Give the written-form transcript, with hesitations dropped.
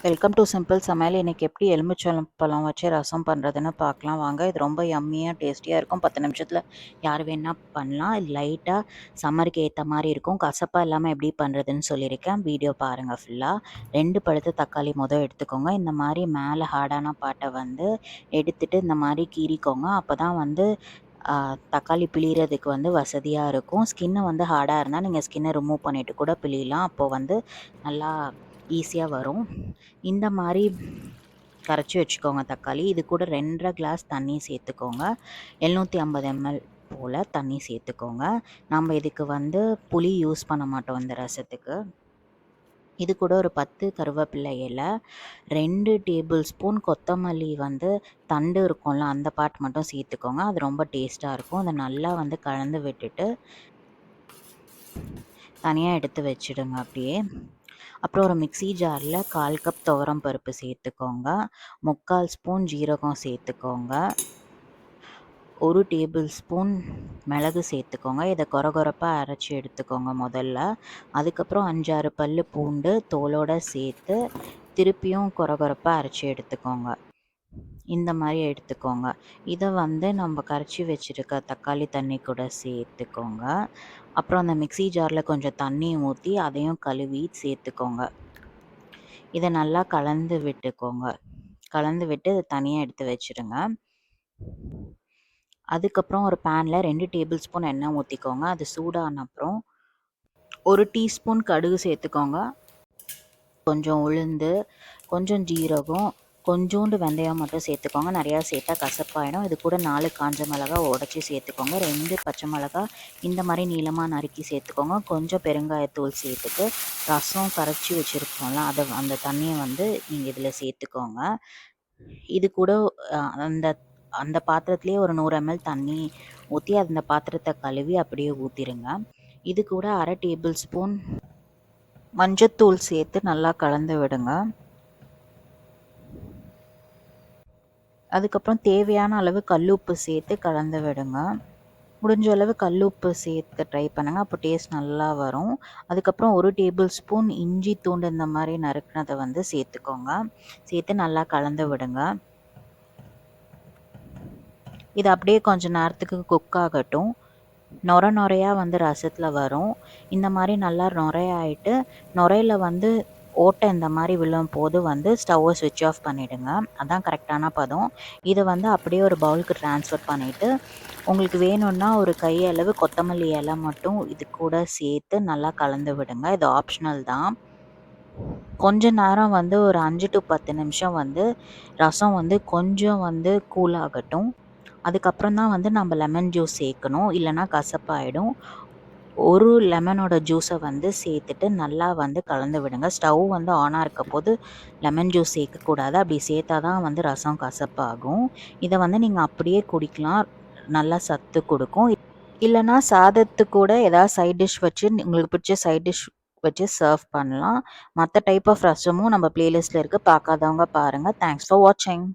Welcome to simple சமையல். இன்றைக்கி எப்படி எலுமிச்சம்பழம் வச்சு ரசம் பண்ணுறதுன்னு பார்க்கலாம் வாங்க. இது ரொம்ப யம்மியாக டேஸ்டியாக இருக்கும். 10 நிமிஷத்தில் யார் வேணால் பண்ணலாம். இது லைட்டாக சம்மருக்கு ஏற்ற மாதிரி இருக்கும். கசப்பாக இல்லாமல் எப்படி பண்ணுறதுன்னு சொல்லியிருக்கேன். வீடியோ பாருங்கள் ஃபுல்லாக. 2 பழுத்த தக்காளி எடுத்துக்கோங்க. இந்த மாதிரி மேலே ஹார்டான பாட்டை எடுத்துட்டு இந்த மாதிரி கீறிக்கோங்க. அப்போ தான் தக்காளி பிழிகிறதுக்கு வசதியாக இருக்கும். ஸ்கின்னு ஹார்டாக இருந்தால் நீங்கள் ஸ்கின்னை ரிமூவ் பண்ணிவிட்டு கூட பிழியலாம். அப்போது நல்லா ஈஸியாக வரும். இந்த மாதிரி கரைச்சி வச்சுக்கோங்க தக்காளி. இது கூட 2.5 கிளாஸ் தண்ணி சேர்த்துக்கோங்க. 750 ml போல் தண்ணி சேர்த்துக்கோங்க. நம்ம இதுக்கு புளி யூஸ் பண்ண மாட்டோம் இந்த ரசத்துக்கு. இது கூட ஒரு 10 கருவேப்பிலை இலை, 2 டேபிள் ஸ்பூன் கொத்தமல்லி தண்டு இருக்கும்ல அந்த பார்ட் மட்டும் சேர்த்துக்கோங்க. அது ரொம்ப டேஸ்ட்டாக இருக்கும். அதை நல்லா கலந்து விட்டுட்டு தனியாக எடுத்து வச்சுடுங்க அப்படியே. அப்புறம் ஒரு மிக்ஸி ஜாரில் 1/4 கப் துவரம் பருப்பு சேர்த்துக்கோங்க. 3/4 ஸ்பூன் ஜீரகம் சேர்த்துக்கோங்க. 1 டேபிள் ஸ்பூன் மிளகு சேர்த்துக்கோங்க. இதை கொரகொரப்பாக அரைச்சி எடுத்துக்கோங்க முதல்ல. அதுக்கப்புறம் 5-6 பல் பூண்டு தோலோடு சேர்த்து திருப்பியும் கொரகொரப்பாக அரைச்சி எடுத்துக்கோங்க. இந்த மாதிரி எடுத்துக்கோங்க. இதை நம்ம கரைச்சி வச்சுருக்க தக்காளி தண்ணி கூட சேர்த்துக்கோங்க. அப்புறம் அந்த மிக்ஸி ஜாரில் கொஞ்சம் தண்ணி ஊற்றி அதையும் கழுவி சேர்த்துக்கோங்க. இதை நல்லா கலந்து விட்டுக்கோங்க. கலந்து விட்டு இதை தனியாக எடுத்து வச்சுருங்க. அதுக்கப்புறம் ஒரு பேனில் 2 டேபிள் ஸ்பூன் எண்ணெய் ஊற்றிக்கோங்க. அது சூடான அப்புறம் 1 டீஸ்பூன் கடுகு சேர்த்துக்கோங்க. கொஞ்சம் உளுந்து, கொஞ்சம் ஜீரகம், கொஞ்சோண்டு வெந்தயம் மட்டும் சேர்த்துக்கோங்க. நிறையா சேர்த்தா கசப்பாயிடும். இது கூட 4 காஞ்ச மிளகா உடச்சி சேர்த்துக்கோங்க. 2 பச்சை மிளகா இந்த மாதிரி நீளமாக நறுக்கி சேர்த்துக்கோங்க. கொஞ்சம் பெருங்காயத்தூள் சேர்த்துட்டு ரசம் கரைச்சி வச்சுருக்கோம்ல அந்த தண்ணியை நீங்கள் இதில் சேர்த்துக்கோங்க. இது கூட அந்த அந்த பாத்திரத்துலேயே ஒரு 100 ml தண்ணி ஊற்றி அந்த பாத்திரத்தை கழுவி அப்படியே ஊற்றிடுங்க. இது கூட 1/2 டேபிள் ஸ்பூன் மஞ்சத்தூள் சேர்த்து நல்லா கலந்து விடுங்க. அதுக்கப்புறம் தேவையான அளவு கல்லுப்பு சேர்த்து கலந்து விடுங்க. முடிஞ்ச அளவு கல்லுப்பு சேர்த்து ட்ரை பண்ணுங்கள். அப்போ டேஸ்ட் நல்லா வரும். அதுக்கப்புறம் 1 டேபிள் ஸ்பூன் இஞ்சி தூண்டு இந்த மாதிரி நறுக்குனதை சேர்த்துக்கோங்க. சேர்த்து நல்லா கலந்து விடுங்க. இது அப்படியே கொஞ்சம் நேரத்துக்கு குக் ஆகட்டும். நுரையாக ரசத்தில் வரும். இந்த மாதிரி நல்லா நுரையாயிட்டு நுரையில் ஓட்டை இந்த மாதிரி விழும் போது ஸ்டவ்வை ஸ்விட்ச் ஆஃப் பண்ணிவிடுங்க. அதான் கரெக்டான பதம். இதை அப்படியே ஒரு பவுலுக்கு ட்ரான்ஸ்ஃபர் பண்ணிவிட்டு உங்களுக்கு வேணும்னா ஒரு கையளவு கொத்தமல்லி இலை மட்டும் இது கூட சேர்த்து நல்லா கலந்து விடுங்க. இது ஆப்ஷனல் தான். கொஞ்ச நேரம் ஒரு 5 to 10 நிமிஷம் ரசம் கொஞ்சம் கூலாகட்டும். அதுக்கப்புறம் தான் நம்ம லெமன் ஜூஸ் சேர்க்கணும். இல்லைனா கசப்பாயிடும். ஒரு லெமனோட ஜூஸை சேர்த்துட்டு நல்லா கலந்து விடுங்க. ஸ்டவ் ஆனாக இருக்க போது லெமன் ஜூஸ் சேர்க்கக்கூடாது. அப்படி சேர்த்தா தான் ரசம் கசப்பாகும். இதை நீங்கள் அப்படியே குடிக்கலாம். நல்லா சத்து கொடுக்கும். இல்லைனா சாதத்து கூட ஏதாவது சைட் டிஷ் வச்சு உங்களுக்கு பிடிச்ச சைட் டிஷ் வச்சு சர்வ் பண்ணலாம். மற்ற டைப் ஆஃப் ரசமும் நம்ம பிளேலிஸ்ட்டில் இருக்குது. பார்க்காதவங்க பாருங்கள். தேங்க்ஸ் ஃபார் வாட்சிங்.